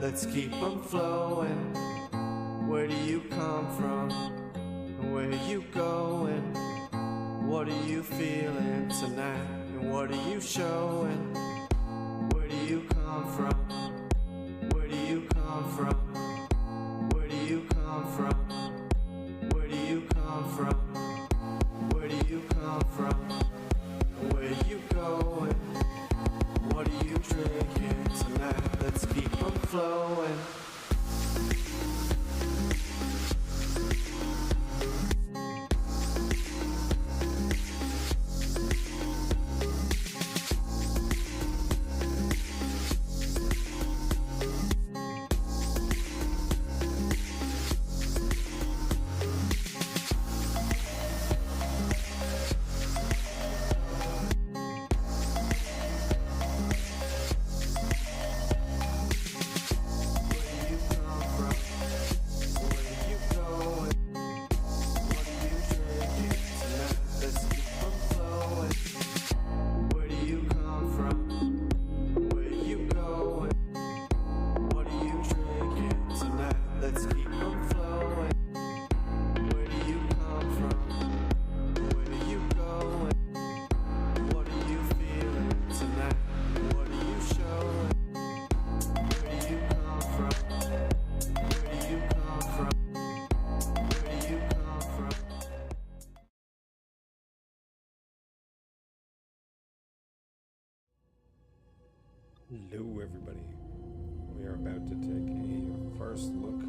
let's keep them flowing. Where do you come from? Where are you going? What are you feeling tonight? And what are you showing? Where do you come from? Where do you come from? Where do you come from? Where do you come from? Where do you come from? Where are you going? What are you drinking tonight? Let's keep them flowing. Hello everybody, we are about to take a first look.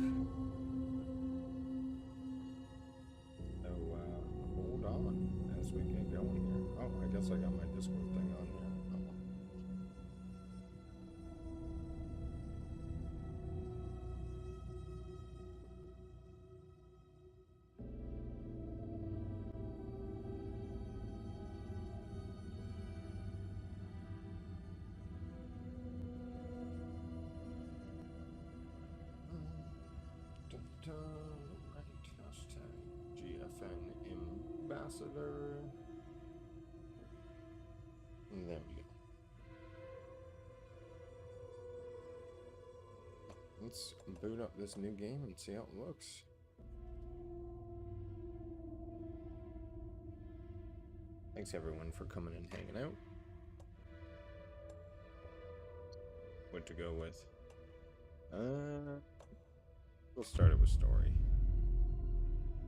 So hold on as we get going here. Oh, I guess I got my Discord thing on here. Right, hashtag GFN Ambassador. And there we go. Let's boot up this new game and see how it looks. Thanks everyone for coming and hanging out. What to go with? We'll start it with story.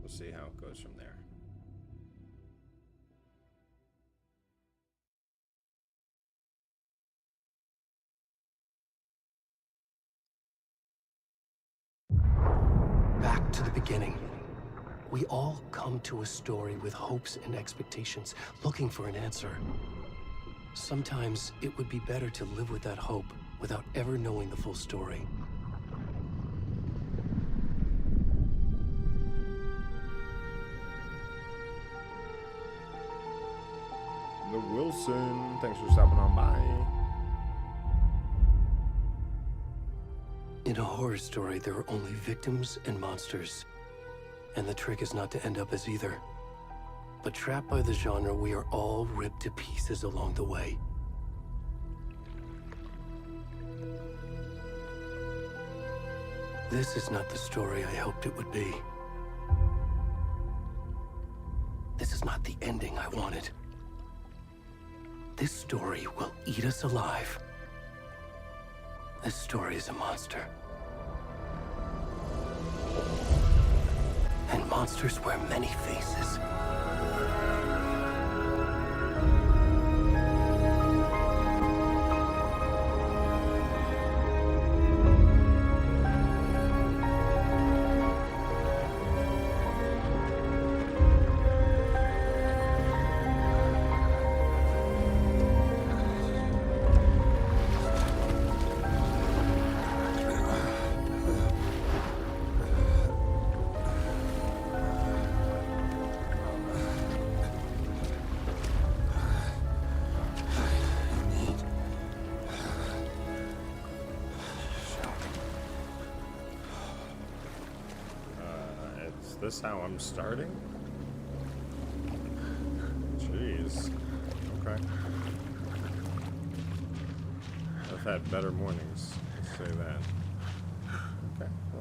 We'll see how it goes from there. Back to the beginning. We all come to a story with hopes and expectations, looking for an answer. Sometimes it would be better to live with that hope without ever knowing the full story. The Wilson, thanks for stopping on by. In a horror story, there are only victims and monsters. And the trick is not to end up as either. But trapped by the genre, we are all ripped to pieces along the way. This is not the story I hoped it would be. This is not the ending I wanted. This story will eat us alive. This story is a monster. And monsters wear many faces. This how I'm starting? Jeez. Okay. I've had better mornings, let's say that.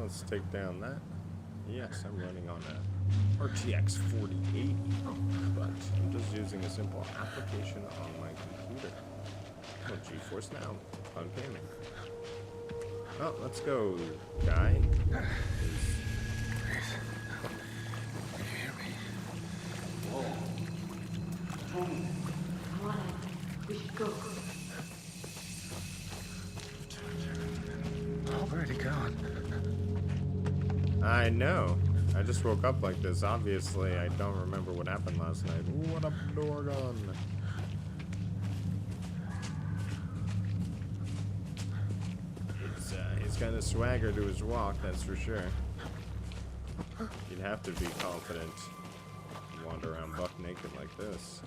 let's take down that. Yes, I'm running on a RTX 4080, but I'm just using a simple application on my computer. Oh, GeForce Now, fun gaming. Well, let's go, guy. Tony, come on, we should go. Already gone. I know. I just woke up like this. Obviously, I don't remember what happened last night. Ooh, what up, Dorgon? He's got a swagger to his walk, that's for sure. You'd have to be confident to wander around buck naked like this.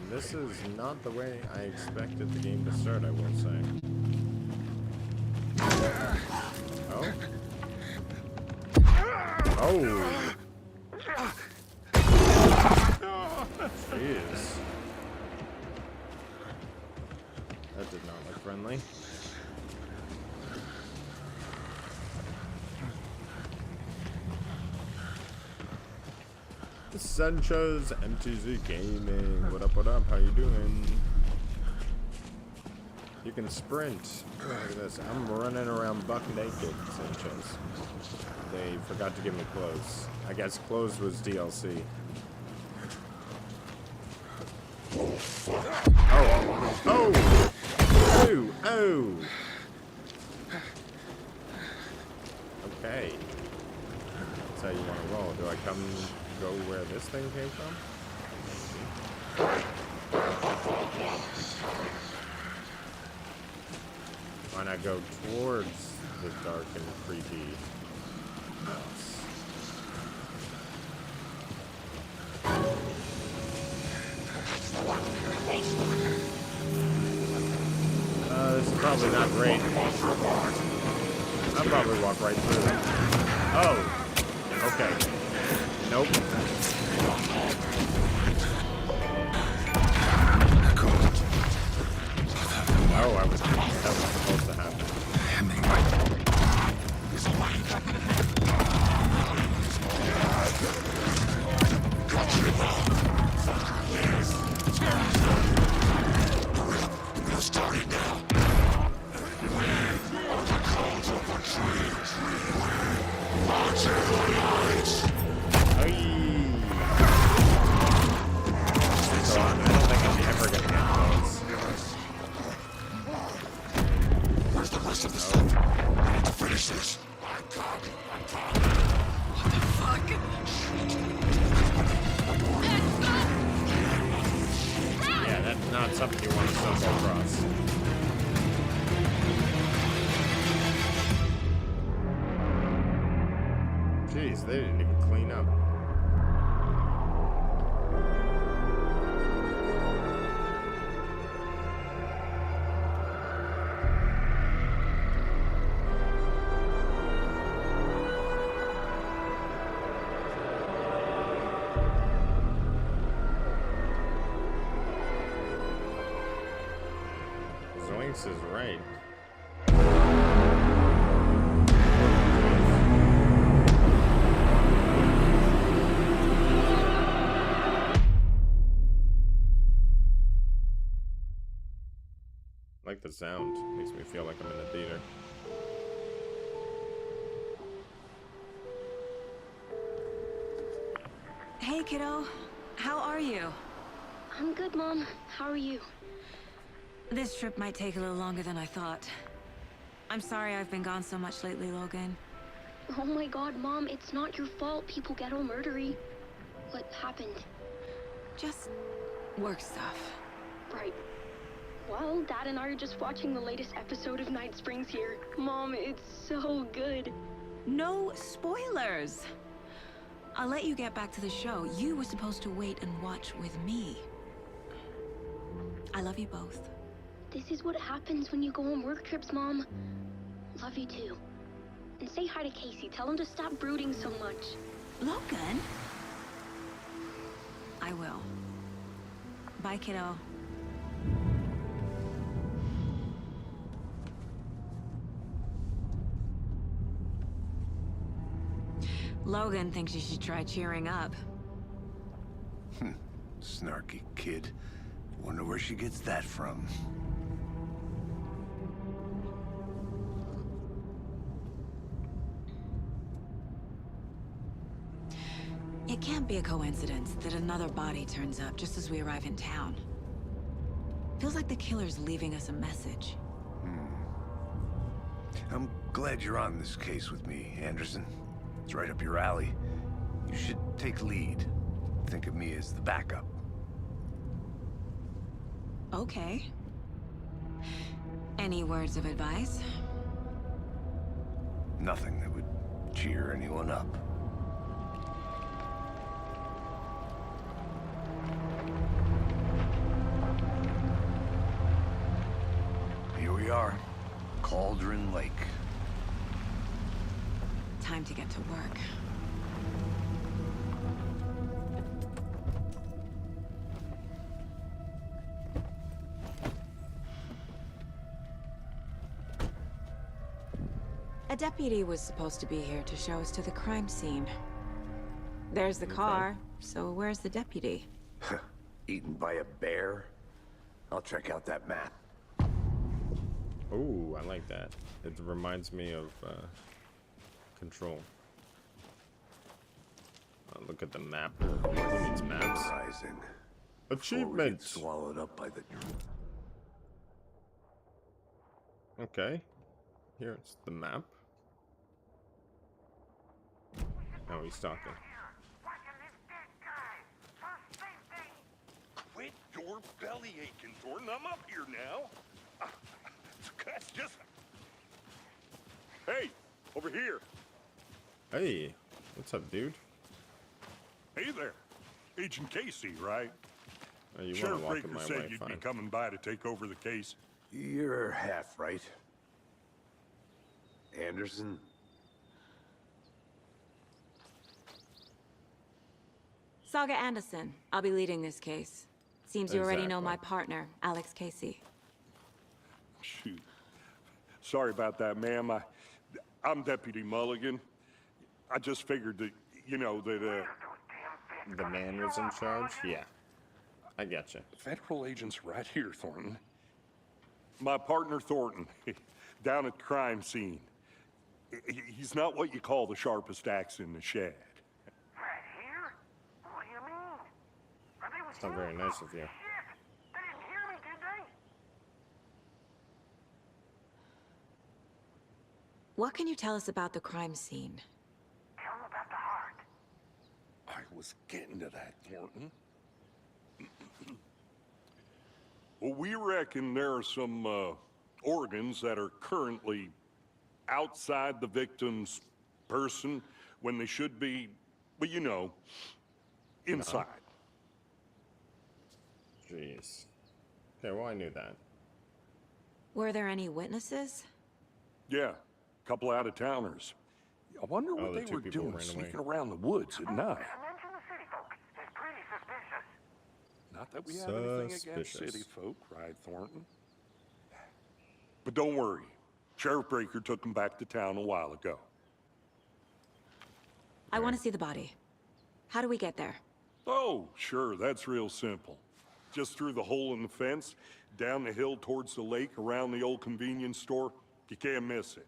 This is not the way I expected the game to start, I will say. Oh? Oh! Jeez. That did not look friendly. Sancho's MTZ Gaming. What up, what up? How you doing? You can sprint. Look at this. I'm running around buck naked, Sancho's. They forgot to give me clothes. I guess clothes was DLC. Oh! Oh! Oh! Oh! Okay. That's how you want to roll. Do I come... go where this thing came from? Why not go towards the dark and creepy house? This is probably not great. I'll probably walk right through it. Oh! Okay. Nope. Oh, that was supposed to happen. Not something you want to stumble across. Jeez, they didn't even clean up. Zoinks is right. I like the sound. Makes me feel like I'm in a theater. Hey, kiddo. How are you? I'm good, Mom. How are you? This trip might take a little longer than I thought. I'm sorry I've been gone so much lately, Logan. Oh my god, Mom, it's not your fault people get all murdery. What happened? Just work stuff. Right. Well, Dad and I are just watching the latest episode of Night Springs here. Mom, it's so good. No spoilers! I'll let you get back to the show. You were supposed to wait and watch with me. I love you both. This is what happens when you go on work trips, Mom. Love you too. And say hi to Casey. Tell him to stop brooding so much. Logan? I will. Bye, kiddo. Logan thinks you should try cheering up. Snarky kid. Wonder where she gets that from. It can't be a coincidence that another body turns up just as we arrive in town. Feels like the killer's leaving us a message. I'm glad you're on this case with me, Anderson. It's right up your alley. You should take lead. Think of me as the backup. Okay. Any words of advice? Nothing that would cheer anyone up. Here we are. Cauldron Lake. Time to get to work. A deputy was supposed to be here to show us to the crime scene. There's the car, so where's the deputy? Eaten by a bear? I'll check out that map. Oh, I like that. It reminds me of Control. Look at the map. Who needs maps? Rising. Achievements. Swallowed up by the. Okay. Here's the map. Oh, he's talking. Quit your belly aching, Thornton. I'm up here now. That's just... Hey, over here. Hey, what's up, dude? Hey there. Agent Casey, right? Oh, you want Sheriff to walk in Breaker my said way? you'd be Fine. coming by to take over the case. You're half right. Anderson? Saga Anderson. I'll be leading this case. Seems you already know Exactly. my partner, Alex Casey. Shoot. Sorry about that, ma'am. I'm Deputy Mulligan. I just figured that, you know, that, The man was in charge? Yeah. I getcha. federal agent's right here, Thornton. My partner, Thornton, down at the crime scene. He's not what you call the sharpest axe in the shed. Right here? What do you mean? Are they with It's not very nice of you. Shit! They didn't hear me, did they? What can you tell us about the crime scene? Tell them about the heart. I was getting to that, Thornton. Well, we reckon there are some organs that are currently outside the victim's person when they should be, well, you know, inside. Jeez. Okay, well, I knew that. Were there any witnesses? Yeah, a couple out-of-towners. I wonder what the they two were people doing ran away. sneaking around the woods at night. Mention the city folk. It's pretty suspicious. Not that we have anything against Suspicious. city folk, right, Thornton? But don't worry. Sheriff Breaker took them back to town a while ago. I want to see the body. How do we get there? Oh, sure, that's real simple. Just through the hole in the fence, down the hill towards the lake, around the old convenience store. You can't miss it.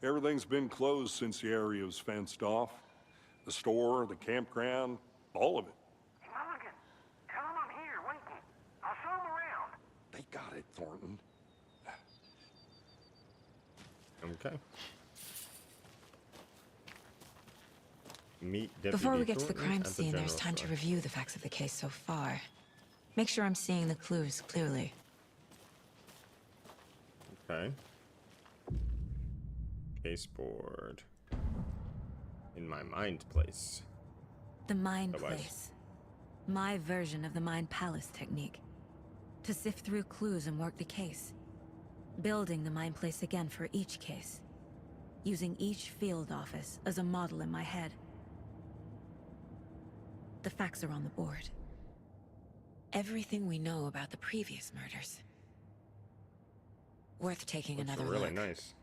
Everything's been closed since the area was fenced off. The store, the campground, all of it. Mulligan, tell them I'm here waiting. I'll show them around. They got it, Thornton. Okay. Meet Deputy Before we get to the Thornton crime at the scene, there's general time to store. review the facts of the case so far. Make sure I'm seeing the clues clearly. Okay. Case board. In my mind place. The Mind Otherwise- Place. My version of the Mind Palace technique. To sift through clues and work the case. Building the Mind Place again for each case. Using each field office as a model in my head. The facts are on the board. Everything we know about the previous murders. Worth taking Looks another really look. nice.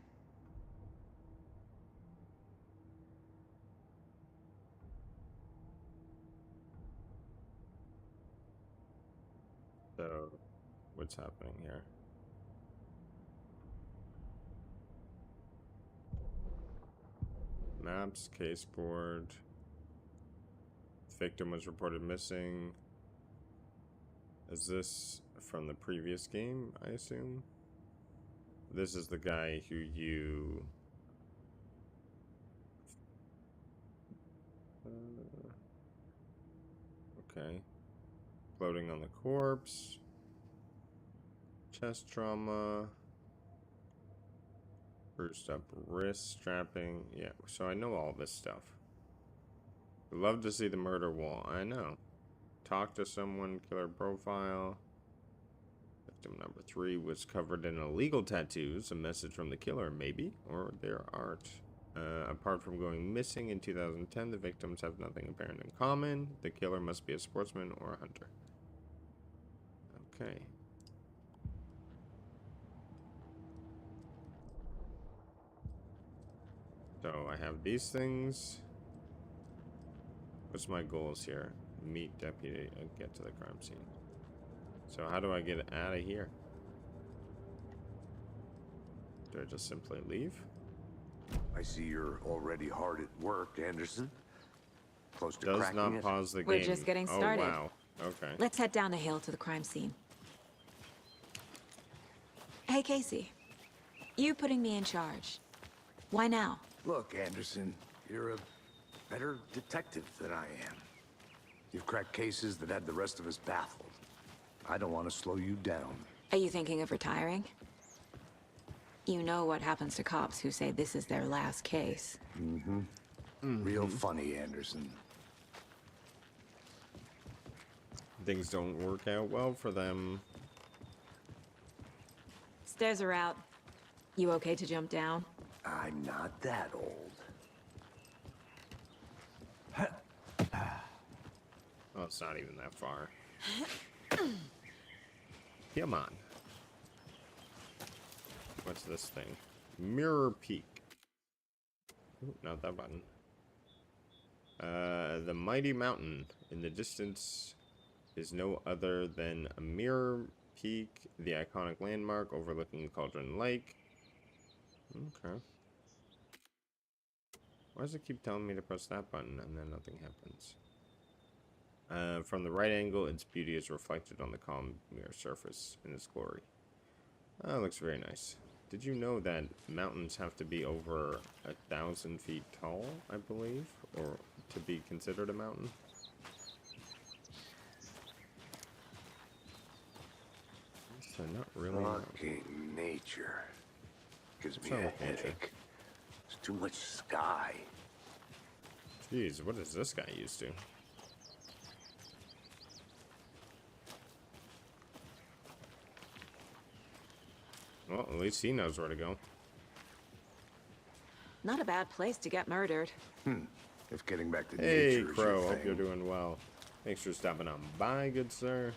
So, what's happening here? Maps, case board. Victim was reported missing. Is this from the previous game, I assume? This is the guy who you... okay. Floating on the corpse. Chest trauma. Bruised up wrist strapping. Yeah, so I know all this stuff. Love to see the murder wall. I know. Talk to someone, killer profile. Victim number 3 was covered in illegal tattoos. A message from the killer, maybe, or their art. Apart from going missing in 2010, the victims have nothing apparent in common. The killer must be a sportsman or a hunter. Okay. So I have these things. What's my goals here? Meet deputy and get to the crime scene. So how do I get out of here? Do I just simply leave? I see you're already hard at work, Anderson. Close to Does cracking not it. pause the game. We're just getting started. Oh, wow. Okay. Let's head down the hill to the crime scene. Hey, Casey. You putting me in charge. Why now? Look, Anderson, you're a better detective than I am. You've cracked cases that had the rest of us baffled. I don't want to slow you down. Are you thinking of retiring? You know what happens to cops who say this is their last case. Real funny, Anderson. Things don't work out well for them. Stairs are out. You okay to jump down? I'm not that old. Oh, it's not even that far. Come on. What's this thing? Mirror peak. Ooh, not that button. The mighty mountain in the distance is no other than a mirror peak, the iconic landmark overlooking Cauldron Lake. Okay. Why does it keep telling me to press that button and then nothing happens? From the right angle, its beauty is reflected on the calm mirror surface in its glory. Oh, it looks very nice. Did you know that mountains have to be over 1,000 feet tall, I believe, or to be considered a mountain? So not really. Fucking nature. Gives me What's wrong a with nature? headache. There's too much sky. Jeez, what is this guy used to? Well, at least he knows where to go. Not a bad place to get murdered. If getting back to Hey, nature is Crow, your hope you're thing. doing well. Thanks for stopping on by, good sir.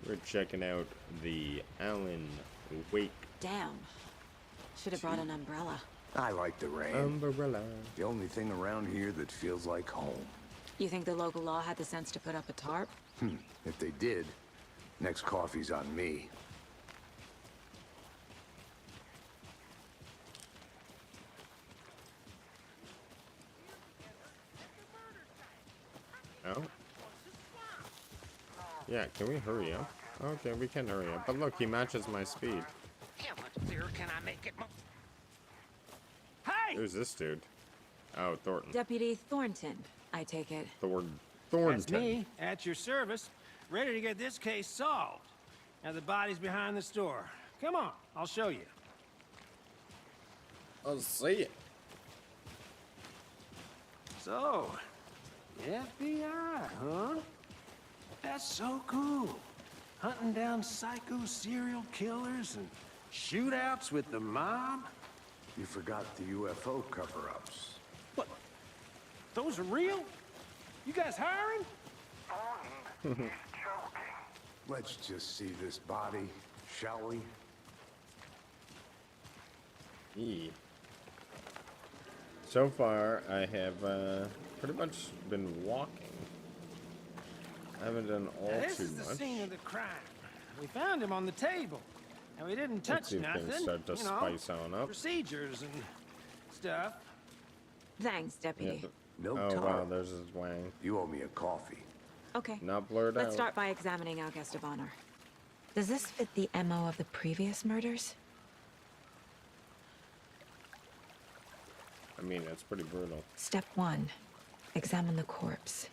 We're checking out the Alan Wake Damn. Should have brought an umbrella. I like the rain. umbrella. The only thing around here that feels like home. You think the local law had the sense to put up a tarp? If they did, next coffee's on me. Oh? Yeah, can we hurry up? Okay, we can hurry up. But look, he matches my speed. How much clearer can I make it? Hey! Who's this dude? Oh, Thornton. Deputy Thornton, I take it. Thornton. That's me, at your service, ready to get this case solved. Now the body's behind the store. Come on, I'll show you. I'll see it. So, FBI, huh? That's so cool. Hunting down psycho serial killers and shootouts with the mob. You forgot the UFO cover-ups. What? Those are real? You guys hiring? Joking. Let's just see this body, shall we? So far, I have pretty much been walking. I haven't done all Now, this too is the much. scene of the crime. We found him on the table, and we didn't touch see if things nothing. start to you know, spice on up. procedures and stuff. Thanks, Deputy. No Oh tar. wow, there's his wang. You owe me a coffee. Okay. Not blurred Let's out. start by examining our guest of honor. Does this fit the MO of the previous murders? I mean, it's pretty brutal. Step 1. Examine the corpse.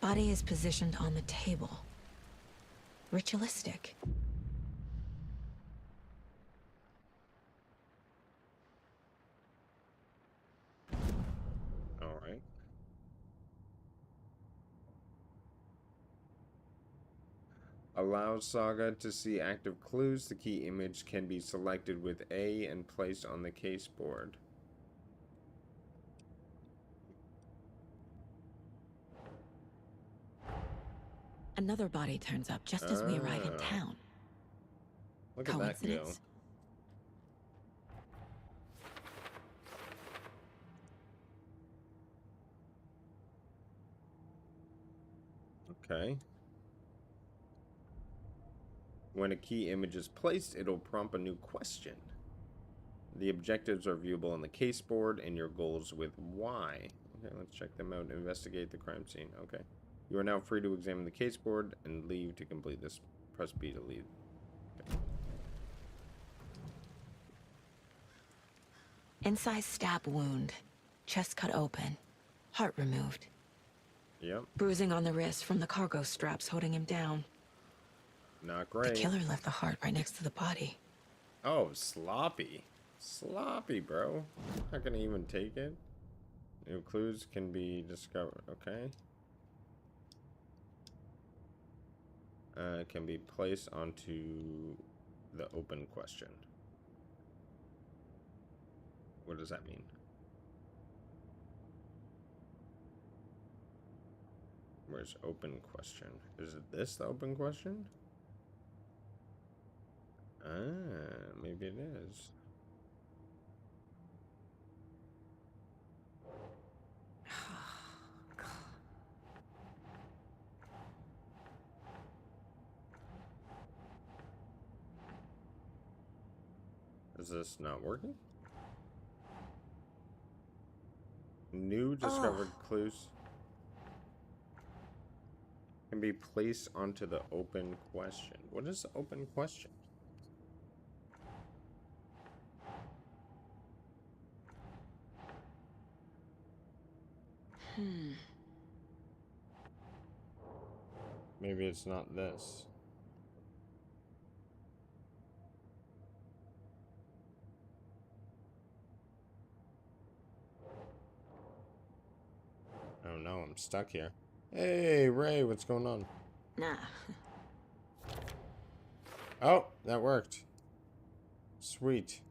Body is positioned on the table. Ritualistic. All right. Allows Saga to see active clues. The key image can be selected with A and placed on the case board. Another body turns up just as we arrive in town. Look at that go. Coincidence? Okay. When a key image is placed, it'll prompt a new question. The objectives are viewable on the case board and your goals with Y. Okay, let's check them out. Investigate the crime scene. Okay. You are now free to examine the case board and leave to complete this. Press B to leave. Okay. Incised stab wound. Chest cut open. Heart removed. Yep. Bruising on the wrist from the cargo straps holding him down. Not great. The killer left the heart right next to the body. Oh, sloppy. Sloppy, bro. Not gonna even take it. New clues can be discovered. Okay. Can be placed onto the open question. What does that mean? Where's open question? Is it this the open question? Ah, maybe it is. Is this not working? New discovered clues can be placed onto the open question. What is the open question? Maybe it's not this. Oh no, I'm stuck here. Hey, Ray, what's going on? Nah. Oh, that worked. Sweet.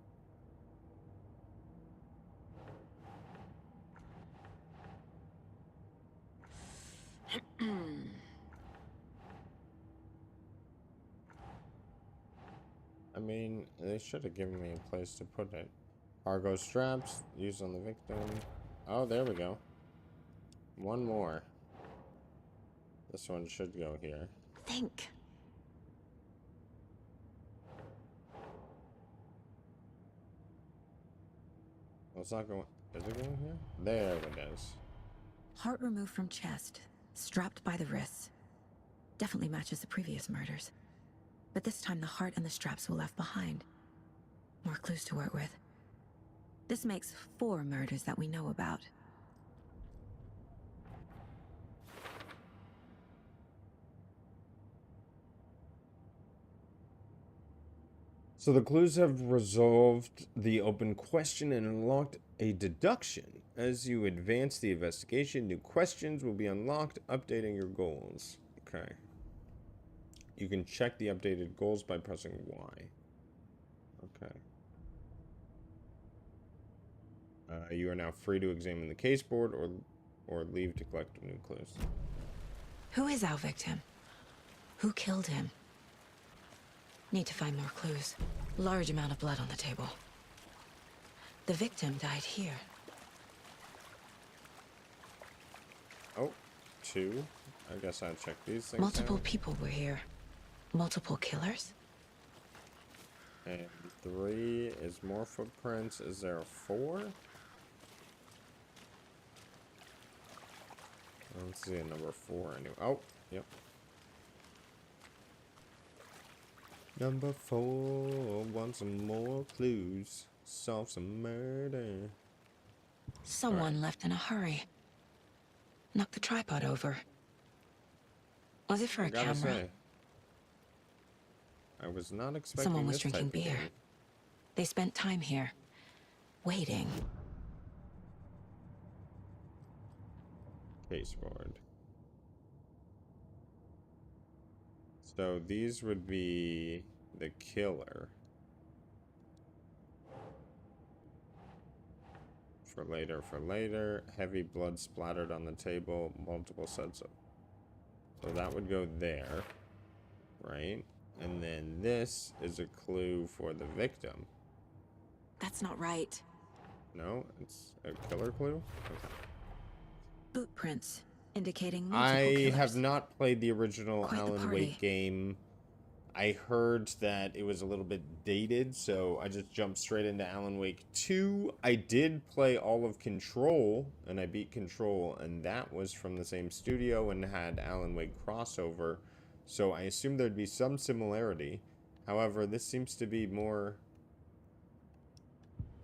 I mean, they should have given me a place to put it. Cargo straps, used on the victim. Oh, there we go. One more. This one should go here. Think. Well, it's not going... Is it going here? There it is. Heart removed from chest. Strapped by the wrists. Definitely matches the previous murders. But this time the heart and the straps were left behind. More clues to work with. This makes 4 murders that we know about. So the clues have resolved the open question and unlocked a deduction. As you advance the investigation, new questions will be unlocked, updating your goals. Okay. You can check the updated goals by pressing Y. Okay. You are now free to examine the case board or leave to collect new clues. Who is our victim? Who killed him? Need to find more clues. Large amount of blood on the table. The victim died here. Oh, 2. I guess I'll check these things Multiple out. people were here. Multiple killers? And 3 is more footprints. Is there a 4? I don't see a number 4 anyway. Oh, yep. Number 4 wants some more clues. Solve some murder. Someone left in a hurry. Knocked the tripod over. Was it for I a gotta camera? say, I was not expecting Someone was this type drinking of beer. game. They spent time here, waiting. Baseboard. So these would be the killer. For later. Heavy blood splattered on the table. Multiple sets of. So that would go there. Right? And then this is a clue for the victim. That's not right. No? It's a killer clue? Okay. Boot prints, indicating multiple I killers. have not played the original Quite the Alan party. Wake game. I heard that it was a little bit dated, so I just jumped straight into Alan Wake 2. I did play all of Control, and I beat Control, and that was from the same studio and had Alan Wake crossover, so I assumed there'd be some similarity. However, this seems to be more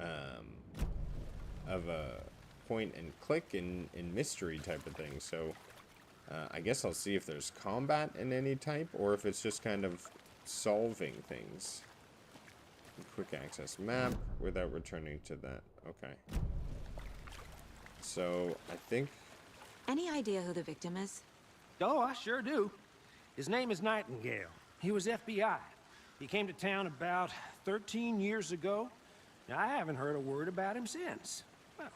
of a point and click and mystery type of thing, so I guess I'll see if there's combat in any type, or if it's just kind of solving things. Quick access map without returning to that. Okay. So, I think... Any idea who the victim is? Oh, I sure do. His name is Nightingale. He was FBI. He came to town about 13 years ago. Now, I haven't heard a word about him since. Well,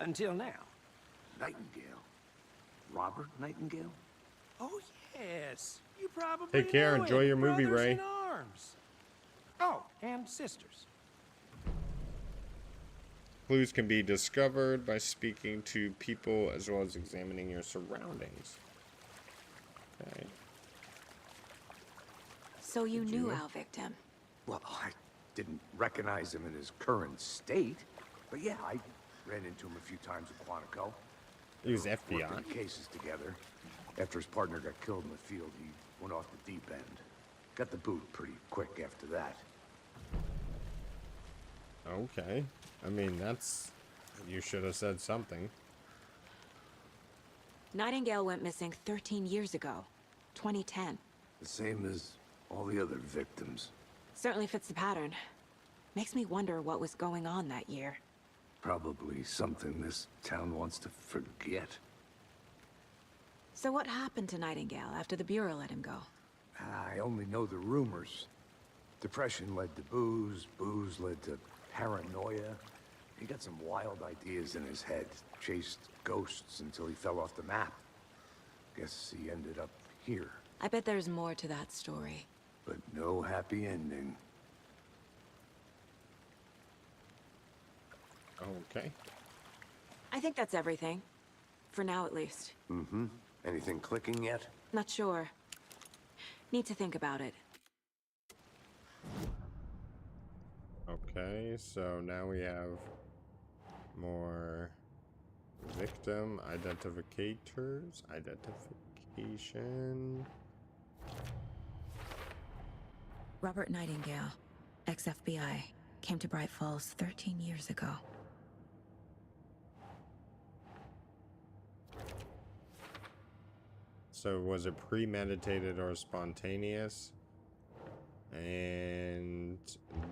until now. Nightingale? Robert Nightingale? Oh, yes. You probably Take care. knew Enjoy it. your movie, Brothers Ray. in arms. Oh, and sisters. Clues can be discovered by speaking to people as well as examining your surroundings. Okay. So you knew our victim. Well, I didn't recognize him in his current state, but yeah, I ran into him a few times at Quantico. He was Worked FBI. on cases together. After his partner got killed in the field, he went off the deep end. Got the boot pretty quick after that. Okay. I mean, that's... You should have said something. Nightingale went missing 13 years ago. 2010. The same as all the other victims. Certainly fits the pattern. Makes me wonder what was going on that year. Probably something this town wants to forget. So what happened to Nightingale after the Bureau let him go? I only know the rumors. Depression led to booze, booze led to paranoia. He got some wild ideas in his head, chased ghosts until he fell off the map. Guess he ended up here, I bet there's more to that story. but no happy ending. Okay. I think that's everything. For now, at least. Mm-hmm. Anything clicking yet? Not sure. Need to think about it. Okay, so now we have more victim identification. Robert Nightingale, ex-FBI, came to Bright Falls 13 years ago. So was it premeditated or spontaneous? And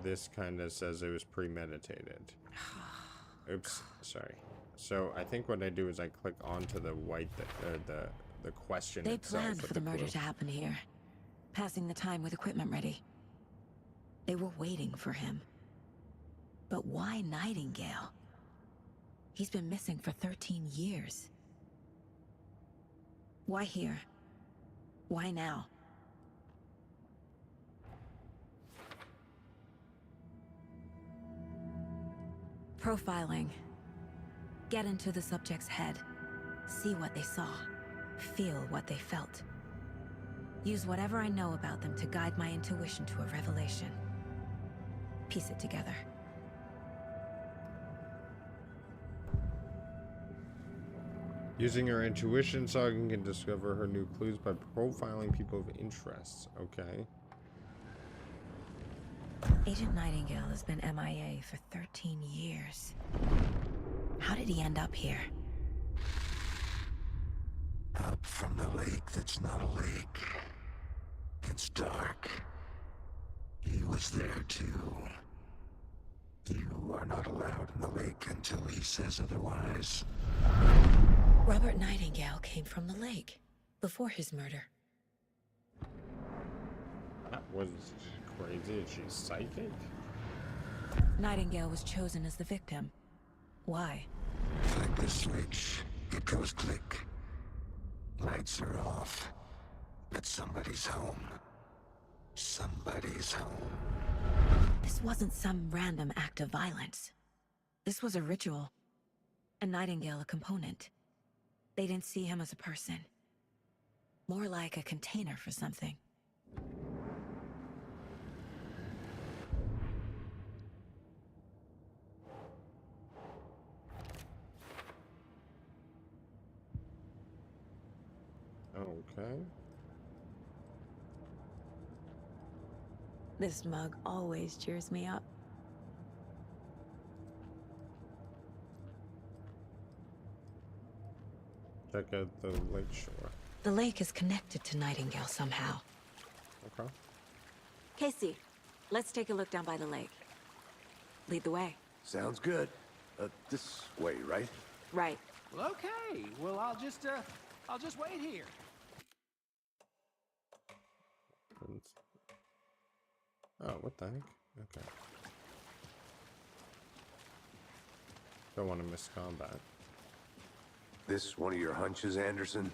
this kind of says it was premeditated. Oops, sorry. So I think what I do is I click onto the white, the question They itself. planned with for the murder clue. to happen here, passing the time with equipment ready. They were waiting for him. But why Nightingale? He's been missing for 13 years. Why here? Why now? Profiling. Get into the subject's head. See what they saw. feel what they felt. Use whatever I know about them to guide my intuition to a revelation. Piece it together. Using her intuition, Sagan can discover her new clues by profiling people of interest. Okay. Agent Nightingale has been MIA for 13 years. How did he end up here? Up from the lake that's not a lake. It's dark. He was there too. You are not allowed in the lake until he says otherwise. Robert Nightingale came from the lake before his murder. That was crazy. She's psychic? Nightingale was chosen as the victim. Why? Flick the switch. It goes click. Lights are off. But somebody's home. Somebody's home. This wasn't some random act of violence. This was a ritual. And Nightingale a component. They didn't see him as a person. More like a container for something. Okay. This mug always cheers me up. Check out the lake shore. The lake is connected to Nightingale somehow. Okay. Casey, let's take a look down by the lake. Lead the way. Sounds good. This way, right? Right. Well, okay. Well, I'll just wait here. Oh, what the heck? Okay. Don't want to miss combat. This one of your hunches, Anderson?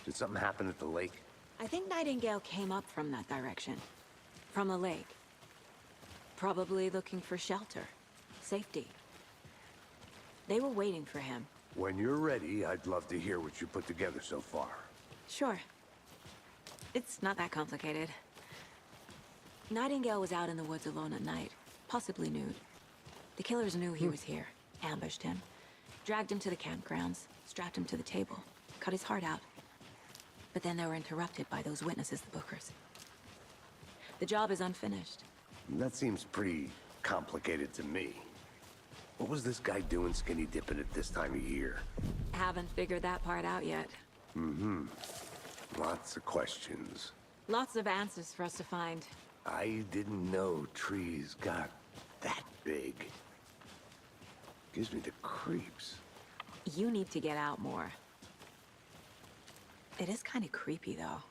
Did something happen at the lake? I think Nightingale came up from that direction. From the lake. Probably looking for shelter. Safety. They were waiting for him. When you're ready, I'd love to hear what you put together so far. Sure. It's not that complicated. Nightingale was out in the woods alone at night, possibly nude. The killers knew he was here, ambushed him, dragged him to the campgrounds, strapped him to the table, cut his heart out. But then they were interrupted by those witnesses, the Bookers. The job is unfinished. That seems pretty complicated to me. What was this guy doing skinny dipping at this time of year? Haven't figured that part out yet. Mm-hmm. Lots of questions. Lots of answers for us to find. I didn't know trees got that big. Gives me the creeps. You need to get out more. It is kind of creepy, though.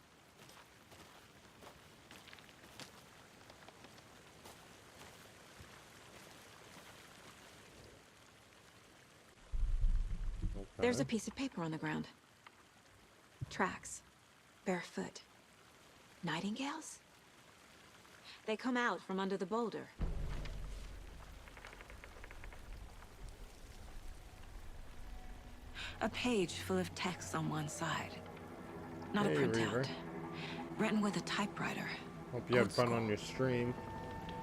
Okay. There's a piece of paper on the ground. Tracks. Barefoot. Nightingales? They come out from under the boulder. A page full of text on one side. Not Hey, a printout. Reaver. Written with a typewriter. Hope you had Old fun school. on your stream.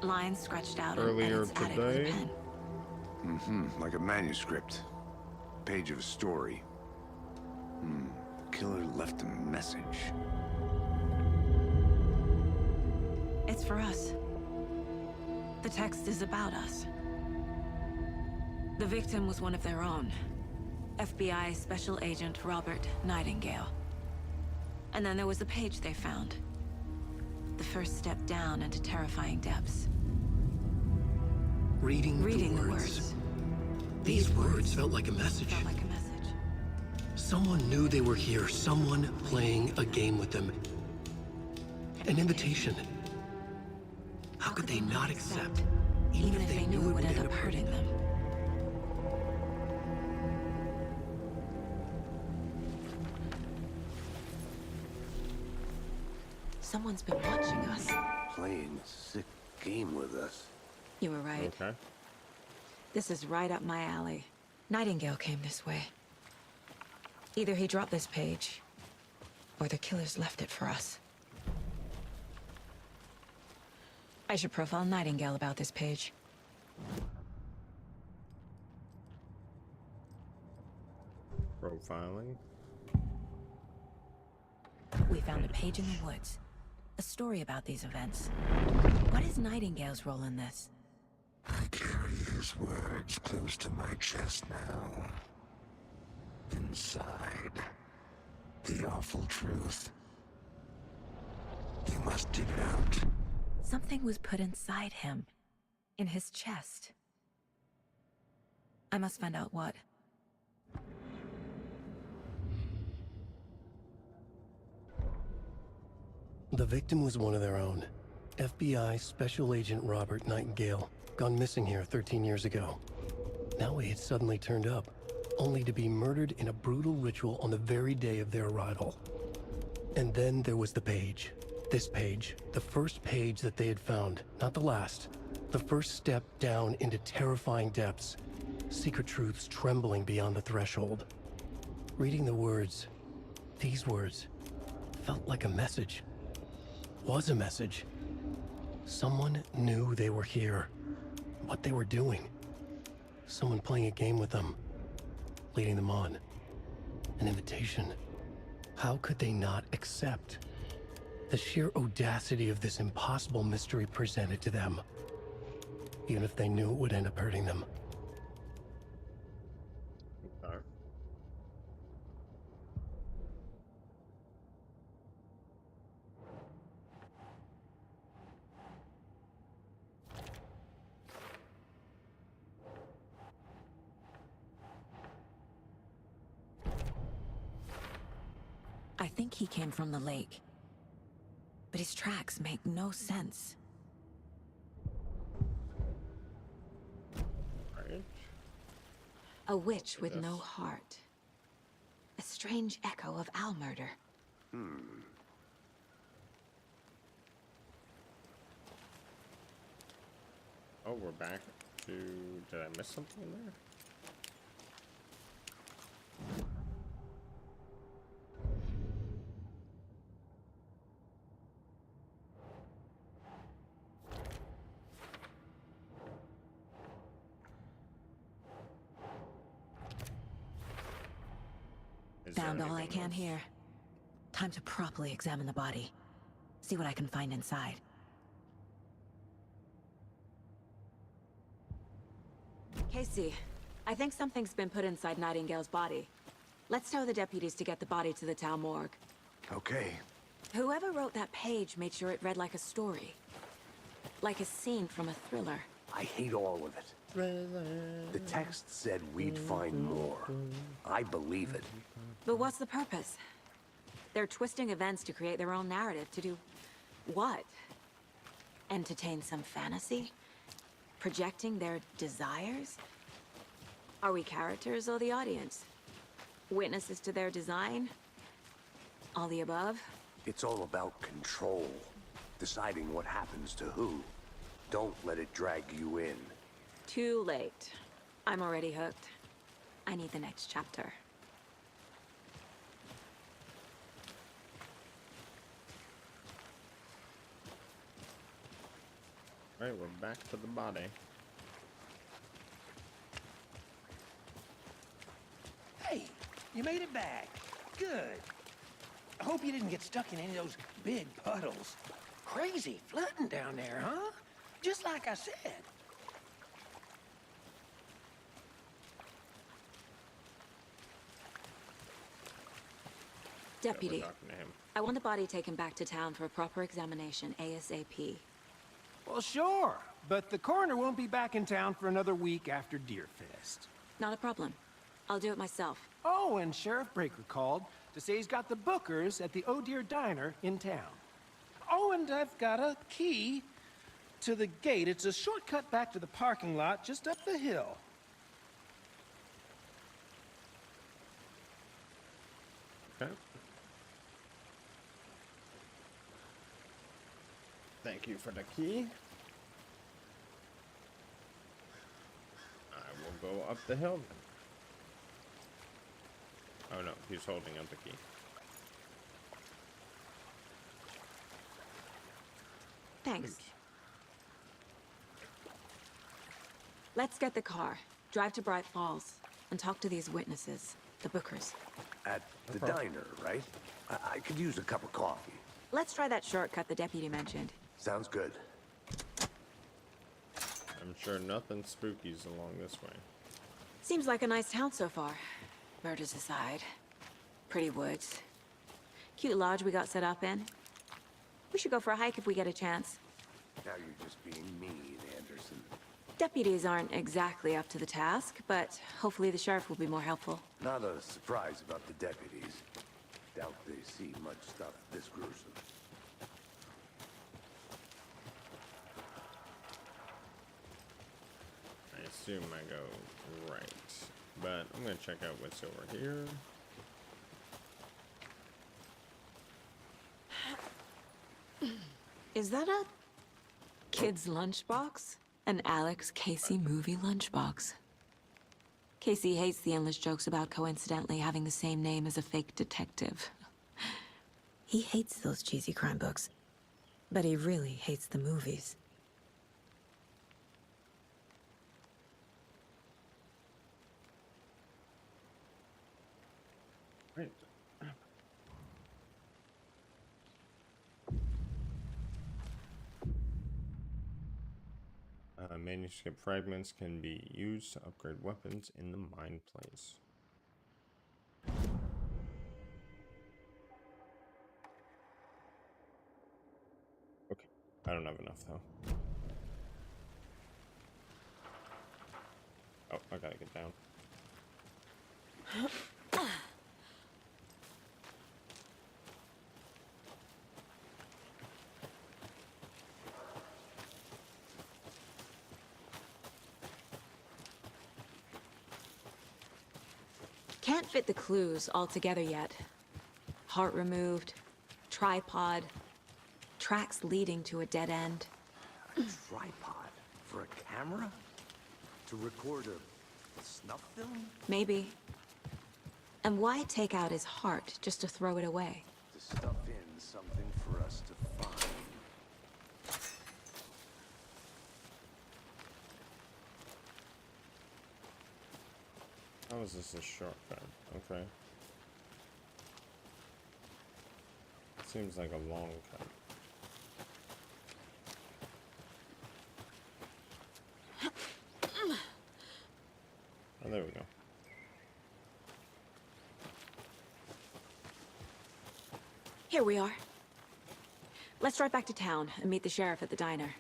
Lines scratched out Earlier and it's added with a today. pen. Mm-hmm. Like a manuscript. Page of a story. The killer left a message. It's for us. The text is about us. The victim was one of their own. FBI Special Agent Robert Nightingale. And then there was the page they found. The first step down into terrifying depths. Reading Reading the words. These words felt like a message. Felt like a message. Someone knew they were here, someone playing a game with them. An invitation. How could they not accept, even if they knew it would end up hurting them? Someone's been watching us. Playing a sick game with us. You were right. Okay. This is right up my alley. Nightingale came this way. Either he dropped this page, Or the killers left it for us. I should profile Nightingale about this page. Profiling. We found a page in the woods. A story about these events. What is Nightingale's role in this? I carry his words close to my chest now. Inside, the awful truth. You must dig it out. Something was put inside him. In his chest. I must find out what. The victim was one of their own. FBI Special Agent Robert Nightingale, gone missing here 13 years ago. Now he had suddenly turned up, only to be murdered in a brutal ritual on the very day of their arrival. And then there was the page. This page, the first page that they had found, not the last. The first step down into terrifying depths. Secret truths trembling beyond the threshold. Reading the words, these words, felt like a message. Was a message. Someone knew they were here. What they were doing. Someone playing a game with them. Leading them on. An invitation. How could they not accept? The sheer audacity of this impossible mystery presented to them. Even if they knew it would end up hurting them. Okay. I think he came from the lake. But his tracks make no sense. Right. A witch with no heart. A strange echo of Al murder. Oh, we're back to... Did I miss something there? Is there Found all I anything can else? here. Time to properly examine the body. See what I can find inside. Casey, I think something's been put inside Nightingale's body. Let's tell the deputies to get the body to the town morgue. Okay. Whoever wrote that page made sure it read like a story. Like a scene from a thriller. I hate all of it. The text said we'd find more. I believe it. But what's the purpose? They're twisting events to create their own narrative. To do what? Entertain some fantasy? Projecting their desires? Are we characters or the audience? Witnesses to their design? All the above? It's all about control. Deciding what happens to who. Don't let it drag you in. Too late. I'm already hooked. I need the next chapter. Alright, we're back to the body. Hey, you made it back. Good. I hope you didn't get stuck in any of those big puddles. Crazy flooding down there, huh? Just like I said. Deputy, Yeah, we're talking to him. I want the body taken back to town for a proper examination, ASAP. Well, sure. But the coroner won't be back in town for another week after Deerfest. Not a problem. I'll do it myself. Oh, and Sheriff Breaker called to say he's got the bookers at the Oh Dear Diner in town. Oh, and I've got a key to the gate. It's a shortcut back to the parking lot just up the hill. Okay. Thank you for the key. I will go up the hill then. Oh no, he's holding up the key. Thanks. Let's get the car, drive to Bright Falls, and talk to these witnesses, the Bookers. At the diner, right? I could use a cup of coffee. Let's try that shortcut the deputy mentioned. Sounds good. I'm sure nothing spooky's along this way. Seems like a nice town so far. Murders aside. Pretty woods. Cute lodge we got set up in. We should go for a hike if we get a chance. Now you're just being mean, Anderson. Deputies aren't exactly up to the task, but hopefully the sheriff will be more helpful. Not a surprise about the deputies. Doubt they see much stuff this gruesome. I assume I go right, but I'm gonna check out what's over here. Is that a kid's lunchbox? An Alex Casey movie lunchbox. Casey hates the endless jokes about coincidentally having the same name as a fake detective. He hates those cheesy crime books, but he really hates the movies. Right. Manuscript fragments can be used to upgrade weapons in the mine place. Okay, I don't have enough though. Oh, I gotta get down. Can't fit the clues all together yet. Heart removed, tripod, tracks leading to a dead end. A tripod? For a camera? To record a snuff film? Maybe. And why take out his heart just to throw it away? To stuff in something for us to find. How is this a shortcut? Okay. Seems like a long cut. Oh, there we go. Here we are. Let's drive back to town and meet the sheriff at the diner.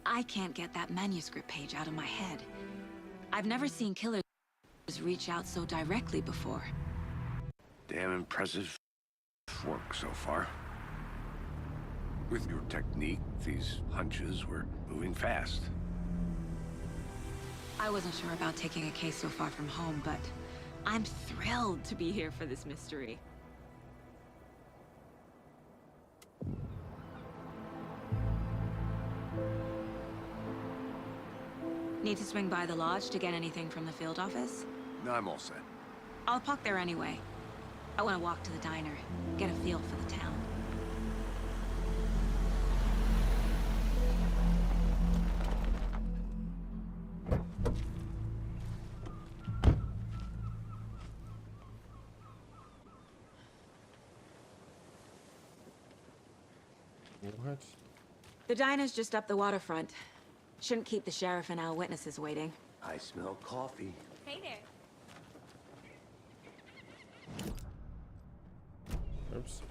I can't get that manuscript page out of my head. I've never seen killers reach out so directly before. Damn impressive work so far. With your technique, these hunches were moving fast. I wasn't sure about taking a case so far from home, but I'm thrilled to be here for this mystery. Need to swing by the lodge to get anything from the field office? No, I'm all set. I'll park there anyway. I want to walk to the diner, get a feel for the town. What? The diner's just up the waterfront. Shouldn't keep the sheriff and our witnesses waiting. I smell coffee. Hey there. Oops.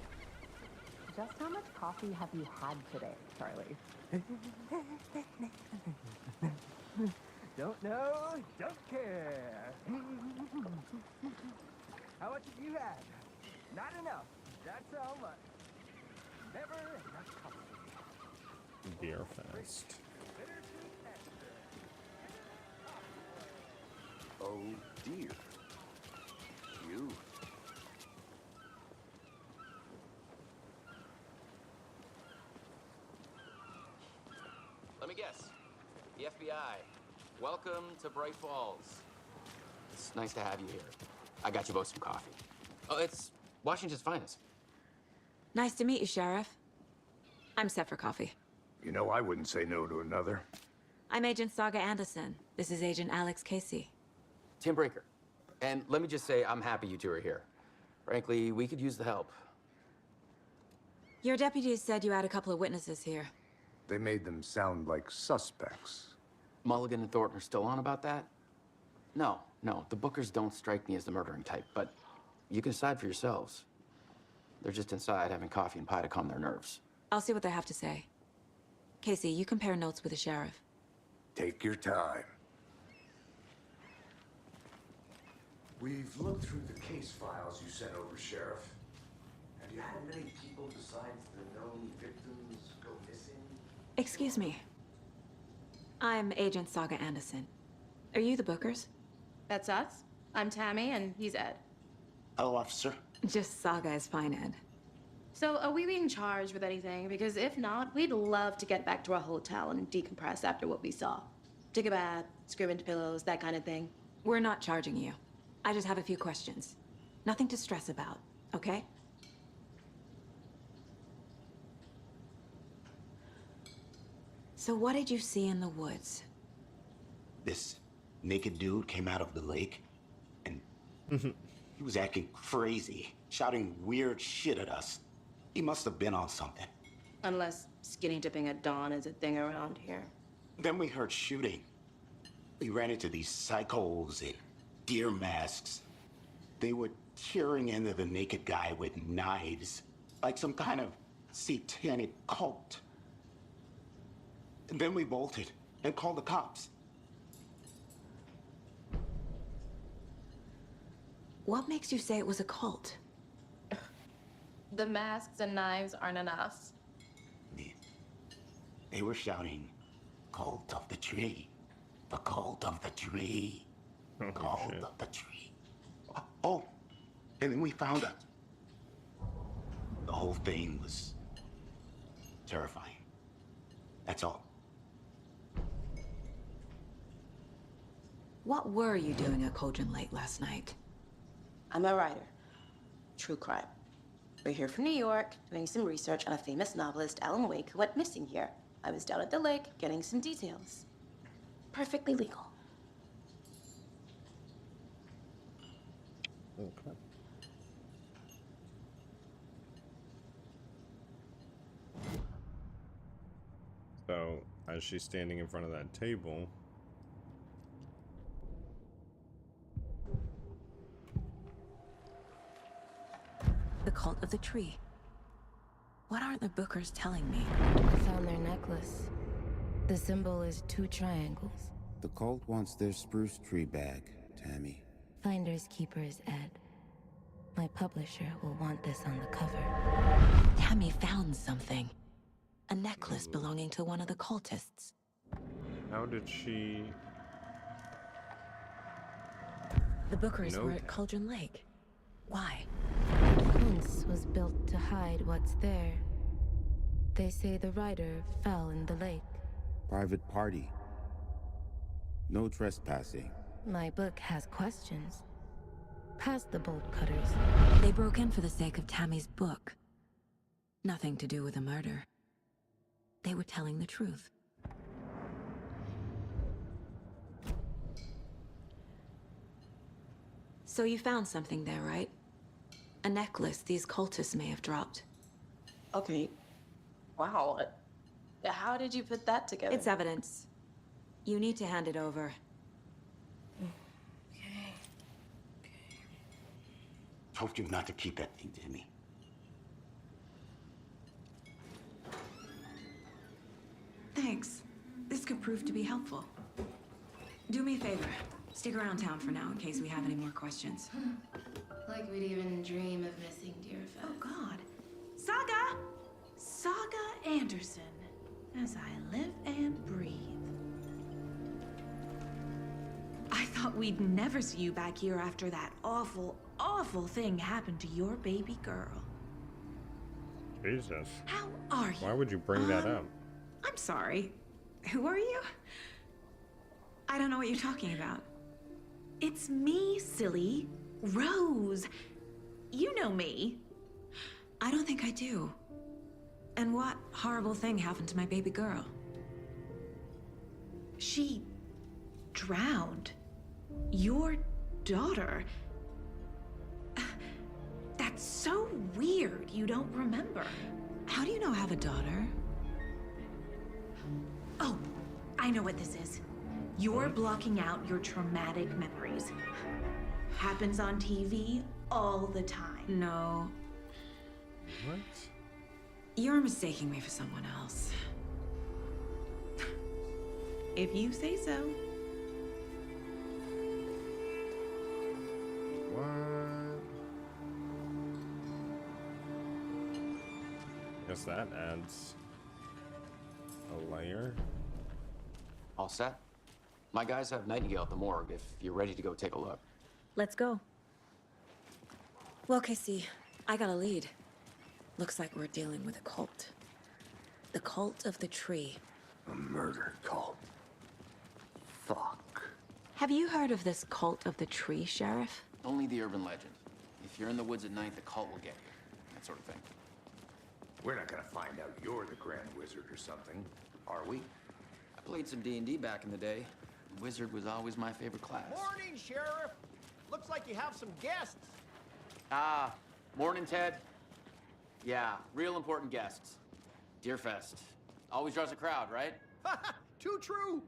Just how much coffee have you had today, Charlie? Don't know, don't care. How much have you had? Not enough. That's how much. Never enough coffee. Beer fest. Oh dear. You. Let me guess. The FBI. Welcome to Bright Falls. It's nice to have you here. I got you both some coffee. Oh, it's Washington's finest. Nice to meet you, Sheriff. I'm set for coffee. You know, I wouldn't say no to another. I'm Agent Saga Anderson. This is Agent Alex Casey. Tim Breaker. And let me just say, I'm happy you two are here. Frankly, we could use the help. Your deputies said you had a couple of witnesses here. They made them sound like suspects. Mulligan and Thornton are still on about that? No, the Bookers don't strike me as the murdering type, but you can decide for yourselves. They're just inside having coffee and pie to calm their nerves. I'll see what they have to say. Casey, you compare notes with the sheriff. Take your time. We've looked through the case files you sent over, Sheriff. Have you had many people besides the known victims go missing? Excuse me. I'm Agent Saga Anderson. Are you the Bookers? That's us. I'm Tammy, and he's Ed. Hello, officer. Just Saga is fine, Ed. So, are we being charged with anything? Because if not, we'd love to get back to our hotel and decompress after what we saw. Take a bath, scream into pillows, that kind of thing. We're not charging you. I just have a few questions. Nothing to stress about, okay? So what did you see in the woods? This naked dude came out of the lake, and he was acting crazy, shouting weird shit at us. He must have been on something. Unless skinny dipping at dawn is a thing around here. Then we heard shooting. We ran into these psychos in deer masks. They were tearing into the naked guy with knives, like some kind of satanic cult. And then we bolted and called the cops. What makes you say it was a cult? The masks and knives aren't enough. They were shouting, "Cult of the tree, the cult of the tree, cult of the tree." Oh, and then we found it. The whole thing was terrifying. That's all. What were you doing at Cauldron Lake last night? I'm a writer. True crime. We're here from New York, doing some research on a famous novelist, Alan Wake, who went missing here. I was down at the lake, getting some details. Perfectly legal. Okay. So, as she's standing in front of that table, The cult of the tree. What aren't the Bookers telling me? I found their necklace. The symbol is 2 triangles. The cult wants their spruce tree back, Tammy. Finders keepers, Ed. My publisher will want this on the cover. Tammy found something. A necklace belonging to one of the cultists. how did she... The Bookers know were at that? Cauldron Lake. Why? Fence was built to hide what's there. They say the rider fell in the lake. Private party. No trespassing. My book has questions. Past the bolt cutters. They broke in for the sake of Tammy's book. Nothing to do with a murder. They were telling the truth. So you found something there, right? A necklace these cultists may have dropped. Okay. Wow. How did you put that together? It's evidence. You need to hand it over. Told you not to keep that thing, Timmy. Thanks. This could prove to be helpful. Do me a favor. Stick around town for now in case we have any more questions. Like we'd even dream of missing dear Fez. Oh, God. Saga! Saga Anderson. As I live and breathe. I thought we'd never see you back here after that awful, awful thing happened to your baby girl. Jesus. How are you? Why would you bring that up? I'm sorry. Who are you? I don't know what you're talking about. It's me, silly. Rose. You know me. I don't think I do. And what horrible thing happened to my baby girl? She drowned. Your daughter. That's so weird you don't remember. How do you know I have a daughter? Oh, I know what this is. You're blocking out your traumatic memories. Happens on TV all the time. No. What? You're mistaking me for someone else. If you say so. What? Guess that adds a layer. All set? My guys have Nightingale at the morgue if you're ready to go take a look. Let's go. Well, Casey, I got a lead. Looks like we're dealing with a cult. The cult of the tree. A murder cult. Fuck. Have you heard of this cult of the tree, Sheriff? Only the urban legend. If you're in the woods at night, the cult will get you. That sort of thing. We're not gonna find out you're the Grand Wizard or something, are we? I played some D&D back in the day. Wizard was always my favorite class. Morning, Sheriff. Looks like you have some guests. Ah, morning, Ted. Yeah, real important guests. Deerfest. Always draws a crowd, right? Too true.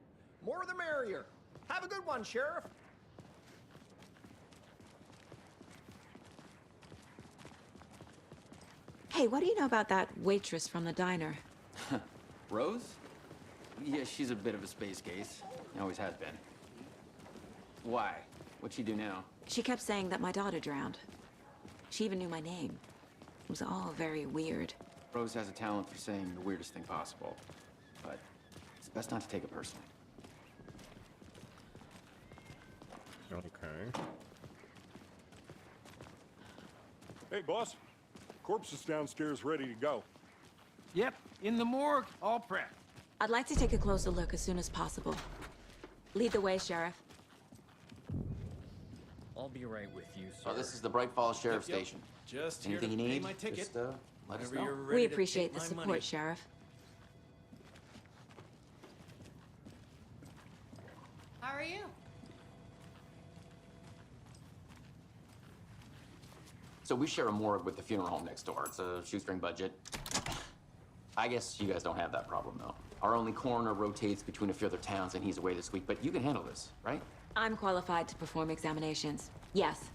More the merrier. Have a good one, Sheriff. Hey, what do you know about that waitress from the diner? Rose? Yeah, she's a bit of a space case. Always has been. Why? What'd she do now? She kept saying that my daughter drowned. She even knew my name. It was all very weird. Rose has a talent for saying the weirdest thing possible. But it's best not to take it personally. Okay. Hey, boss. Corpse is downstairs ready to go. Yep, in the morgue, all prepped. I'd like to take a closer look as soon as possible. Lead the way, Sheriff. I'll be right with you, sir. Oh, this is the Bright Falls Sheriff Yep. Station. Just Anything here you to pay need, my ticket. just let us Whenever know. you're ready We to appreciate take the my support, money. Sheriff. How are you? So we share a morgue with the funeral home next door. It's a shoestring budget. I guess you guys don't have that problem, though. Our only coroner rotates between a few other towns, and he's away this week, but you can handle this, right? I'm qualified to perform examinations. Yes.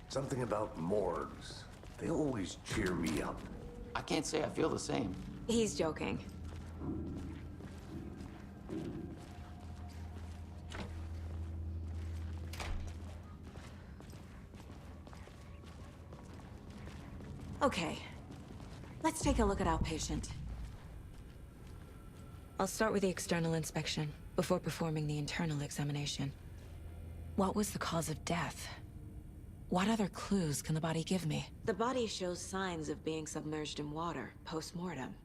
Something about morgues. They always cheer me up. I can't say I feel the same. He's joking. Okay. Let's take a look at our patient. I'll start with the external inspection before performing the internal examination. What was the cause of death? What other clues can the body give me? The body shows signs of being submerged in water post-mortem.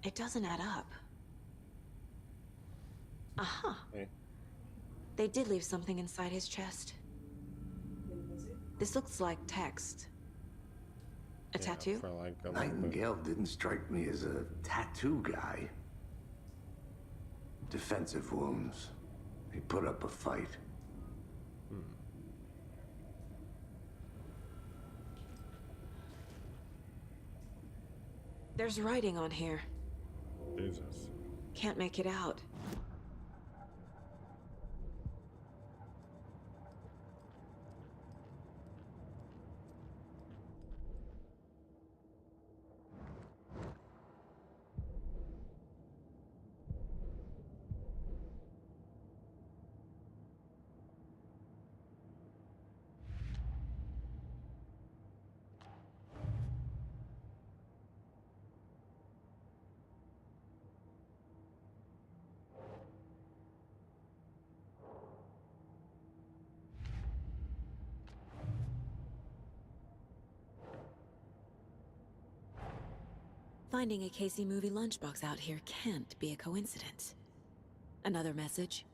It doesn't add up. Aha. Hey. They did leave something inside his chest. This looks like text. A tattoo? For like a Nightingale didn't strike me as a tattoo guy. Defensive wounds. He put up a fight. There's writing on here. Jesus. Can't make it out. Finding a Casey movie lunchbox out here can't be a coincidence. Another message?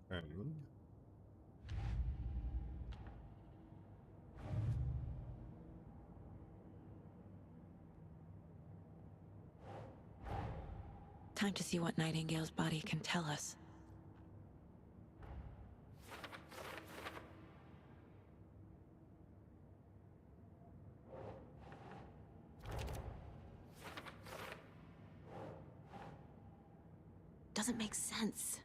And Time to see what Nightingale's body can tell us. Doesn't make sense.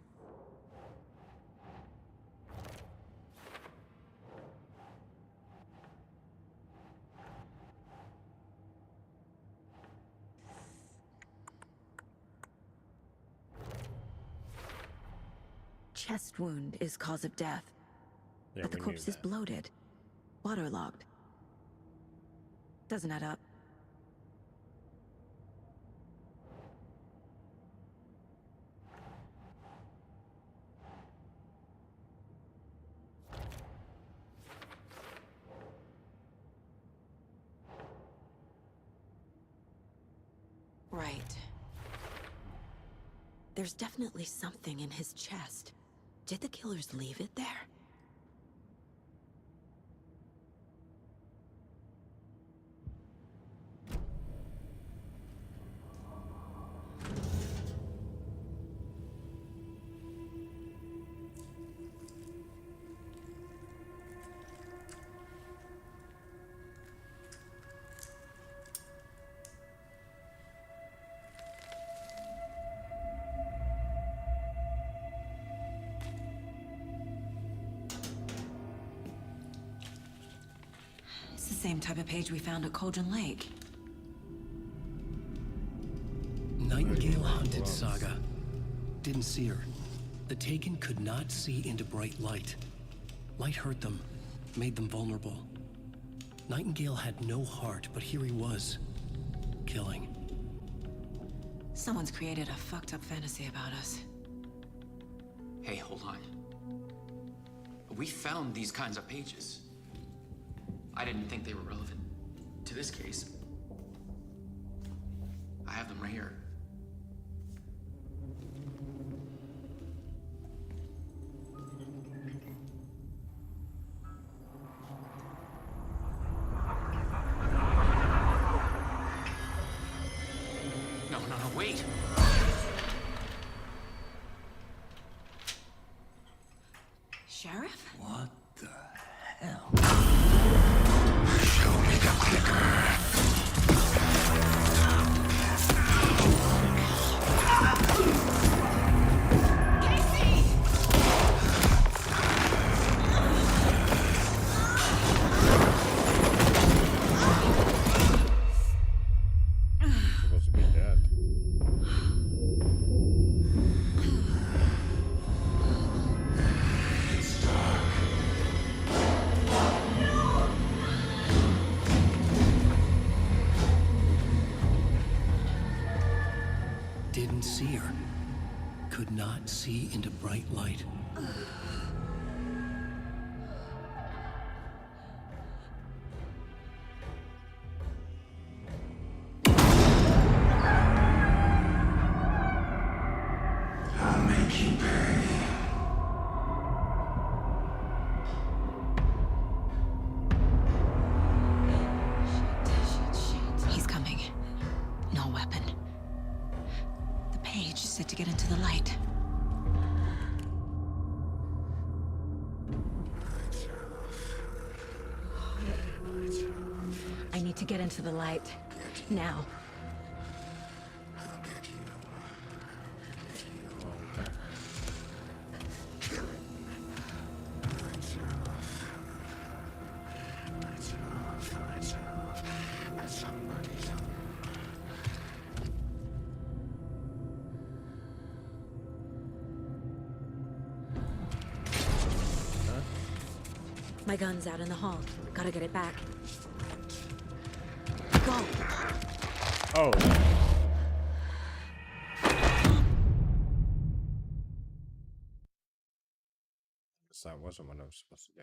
Chest wound is cause of death. yeah, But the we knew corpse is that. bloated. Waterlogged. Doesn't add up. Right. There's definitely something in his chest. Did the killers leave it there? It's the same type of page we found at Cauldron Lake. Nightingale hunted Saga. Didn't see her. The Taken could not see into bright light. Light hurt them, made them vulnerable. Nightingale had no heart, but here he was, killing. Someone's created a fucked up fantasy about us. Hey, hold on. We found these kinds of pages. I didn't think they were relevant to this case. I have them right here. No, wait! Sheriff? What the hell? Show me the clicker. Supposed to be dead. Didn't see her. Could not see into bright light. I'll make you pay. He's coming. No weapon. The page said to get into the light. I need to get into the light. Now. My gun's out in the hall. Gotta get it back. Go! Oh. Guess that wasn't what I was supposed to do.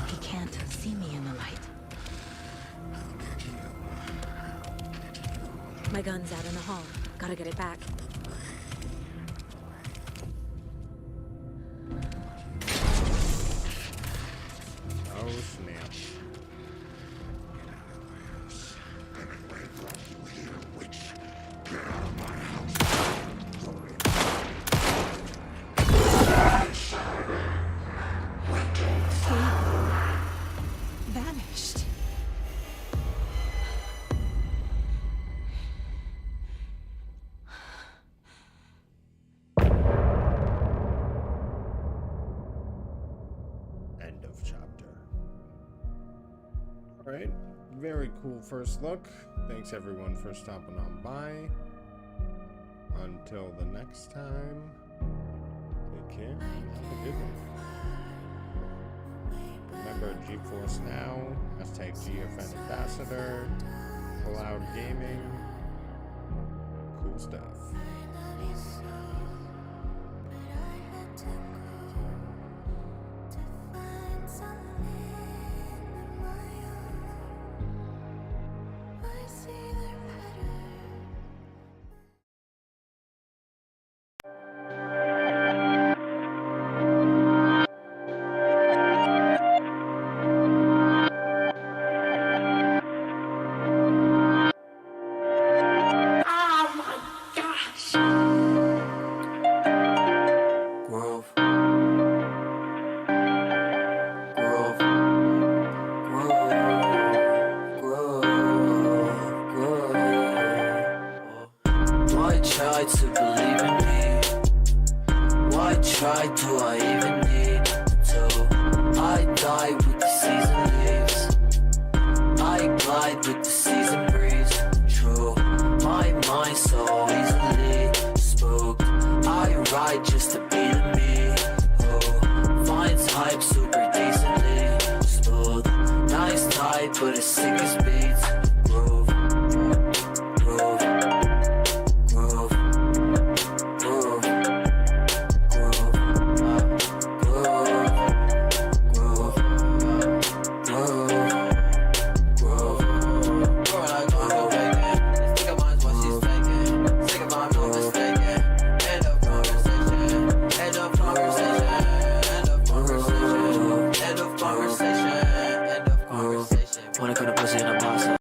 He can't see me in the light. My gun's out in the hall. Gotta get it back. Oh, snap. Vanished. End of chapter. Alright, very cool first look. Thanks everyone for stopping on by. Until the next time, take care and have a good one. Remember, GeForce Now, #GFN Ambassador, Cloud Gaming, cool stuff. Try to believe in me. Why try, do I even need to? I die with the season leaves. I glide with the season breeze. True, my mind so easily spooked. I ride just to be the me who finds hype super decently smooth. Nice type, but as sick as beats. Groove, groove. Wanna cut a pussy in a box.